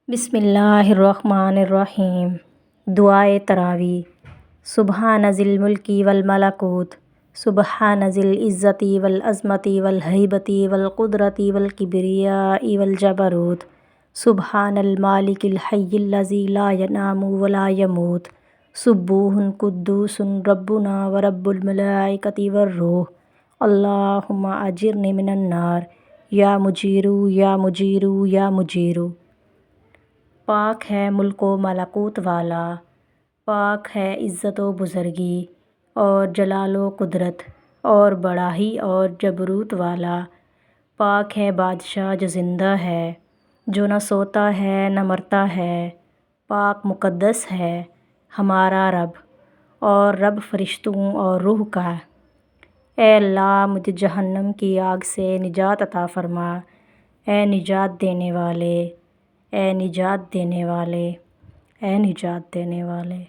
بسم اللہ الرحمن الرحیم۔ دعائے تراویح۔ سبحان ذی الملک والملکوت، سبحان ذی العزت والعظمت والہیبت والقدرت والکبریاء والجبروت، سبحان المالک الحی الذی لا ینام ولا یموت، سبوح قدوس ربنا ورب الملائکۃ والروح، اللہم اجرنی من النار، یا مجیرو یا مجیرو یا مجیرو۔ پاک ہے ملک و ملکوت والا، پاک ہے عزت و بزرگی اور جلال و قدرت اور بڑائی اور جبروت والا، پاک ہے بادشاہ جو زندہ ہے، جو نہ سوتا ہے نہ مرتا ہے، پاک مقدس ہے ہمارا رب اور رب فرشتوں اور روح کا۔ اے اللہ مجھے جہنم کی آگ سے نجات عطا فرما، اے نجات دینے والے، اے نجات دینے والے، اے نجات دینے والے۔